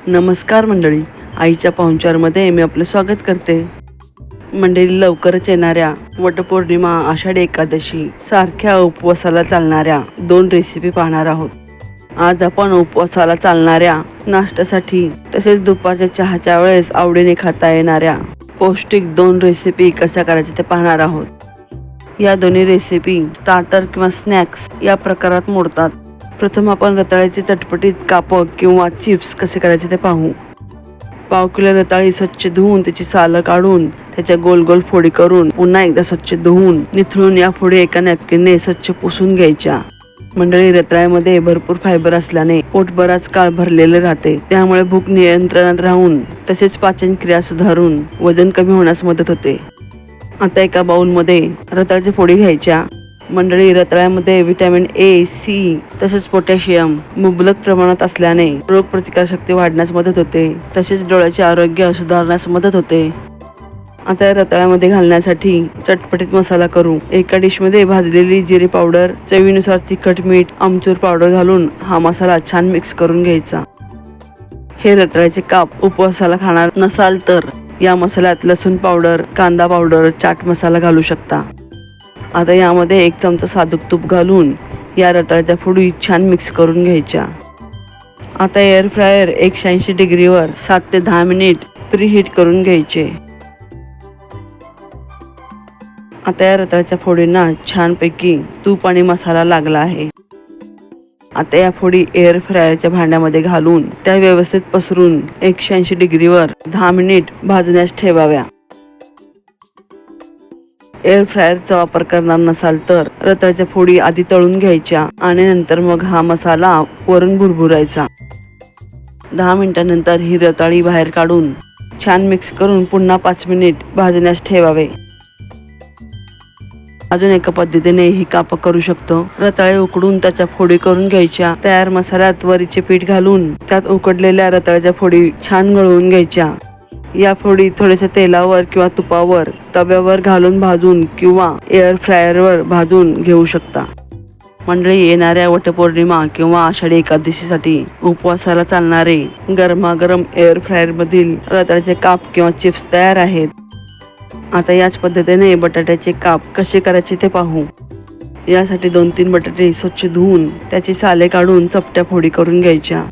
नमस्कार मंडळी, आईच्या पाहुणचारमध्ये मी आपलं स्वागत करते. मंडळी, लवकरच येणाऱ्या वटपौर्णिमा, आषाढी एकादशी सारख्या उपवासाला चालणाऱ्या 2 रेसिपी पाहणार आहोत. आज आपण उपवासाला चालणाऱ्या, नाश्त्यासाठी तसेच दुपारच्या चहाच्या वेळेस आवडीने खाता येणाऱ्या पौष्टिक 2 रेसिपी कशा करायच्या ते पाहणार आहोत. या दोन्ही रेसिपी स्टार्टर किंवा स्नॅक्स या प्रकारात मोडतात. प्रथम आपण रताळ्याचे चटपटीत कापक किंवा चिप्स कसे करायचे ते पाहू. पाव किलो रताळी स्वच्छ धुवून त्याची सालं काढून त्याच्या गोल गोल फोडी करून पुन्हा एकदा स्वच्छ धुवून निथळून या फोडी एका नॅपकिनने स्वच्छ पुसून घ्यायच्या. मंडळी, रताळ्यामध्ये भरपूर फायबर असल्याने पोट बराच काळ भरलेले राहते. त्यामुळे भूक नियंत्रणात राहून तसेच पाचन क्रिया सुधारून वजन कमी होण्यास मदत होते. आता एका बाउलमध्ये रताळ्याच्या फोडी घ्यायच्या. मंडळी, रताळ्यामध्ये व्हिटॅमिन ए, सी तसेच पोटॅशियम मुबलक प्रमाणात असल्याने रोगप्रतिकारशक्ती वाढण्यास मदत होते. तसेच डोळ्याचे आरोग्य सुधारण्यास मदत होते. आता रताळ्यामध्ये घालण्यासाठी चटपटीत मसाला करू. एका डिशमध्ये भाजलेली जिरे पावडर, चवीनुसार तिखट, मीठ, आमचूर पावडर घालून हा मसाला छान मिक्स करून घ्यायचा. हे रताळ्याचे काप उपवासाला खाणार नसाल तर या मसाल्यात लसूण पावडर, कांदा पावडर, चाट मसाला घालू शकता. आता यामध्ये 1 चमचा साजूक तूप घालून या रताळ्याच्या फोडी छान मिक्स करून घ्यायच्या. आता एअर फ्रायर 180 डिग्रीवर 7 ते 10 मिनिट प्रीहीट करून घ्यायचे. आता या रताळ्याच्या फोडींना छानपैकी तूप आणि मसाला लागला आहे. आता या फोडी एअर फ्रायरच्या भांड्यामध्ये घालून त्या व्यवस्थित पसरून 180 डिग्रीवर 10 मिनिट भाजण्यास ठेवाव्या. एअर फ्रायरचा वापर करणार नसाल तर रताळ्याच्या फोडी आधी तळून घ्यायच्या आणि नंतर मग हा मसाला वरून भुरभुरायचा. 10 मिनिटांनंतर ही रताळी बाहेर काढून छान मिक्स करून पुन्हा 5 मिनिट भाजण्यास ठेवावे. अजून एका पद्धतीने ही काप करू शकतो. रताळे उकडून त्याच्या फोडी करून घ्यायच्या. तयार मसाल्यात वरीचे पीठ घालून त्यात उकडलेल्या रताळ्याच्या फोडी छान गळवून घ्यायच्या. या फोडी थोडेसे तेलावर किंवा तुपावर तव्यावर घालून भाजून किंवा एअर फ्रायरवर भाजून घेऊ शकता. मंडळी, येणाऱ्या वटपौर्णिमा किंवा आषाढी एकादशीसाठी उपवासाला चालणारे गरमागरम एअर फ्रायर मधील रताळ्याचे काप किंवा चिप्स तयार आहेत. आता याच पद्धतीने बटाट्याचे काप कसे करायचे ते पाहू. यासाठी 2-3 बटाटे स्वच्छ धुवून त्याची साले काढून चपट्या फोडी करून घ्यायच्या.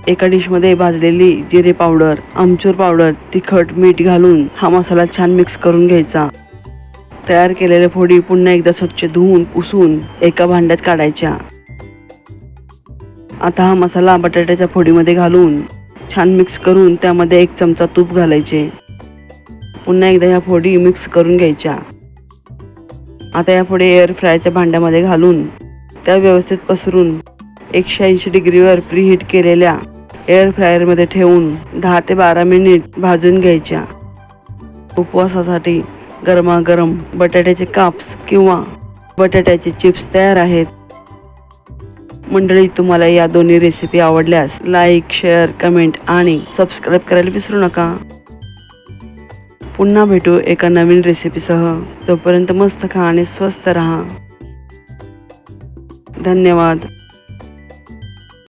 एका डिशमध्ये भाजलेली जिरे पावडर, आमचूर पावडर, तिखट, मीठ घालून हा मसाला छान मिक्स करून घ्यायचा. तयार केलेल्या फोडी पुन्हा एकदा स्वच्छ धुवून पुसून एका भांड्यात काढायच्या. आता हा मसाला बटाट्याच्या फोडीमध्ये घालून छान मिक्स करून त्यामध्ये 1 चमचा तूप घालायचे. पुन्हा एकदा ह्या फोडी मिक्स करून घ्यायच्या. आता या फोडी एअर फ्रायच्या भांड्यामध्ये घालून त्या व्यवस्थित पसरून 180 डिग्रीवर प्रीहीट केलेल्या एअर फ्रायरमध्ये ठेवून 10 ते 12 मिनिट भाजून घ्यायच्या. उपवासासाठी गरमागरम बटाट्याचे काप्स किंवा बटाट्याचे चिप्स तयार आहेत. मंडळी, तुम्हाला या दोन्ही रेसिपी आवडल्यास लाईक, शेअर, कमेंट आणि सबस्क्राईब करायला विसरू नका. पुन्हा भेटू एका नवीन रेसिपीसह. तोपर्यंत मस्त खा आणि स्वस्त रहा. धन्यवाद.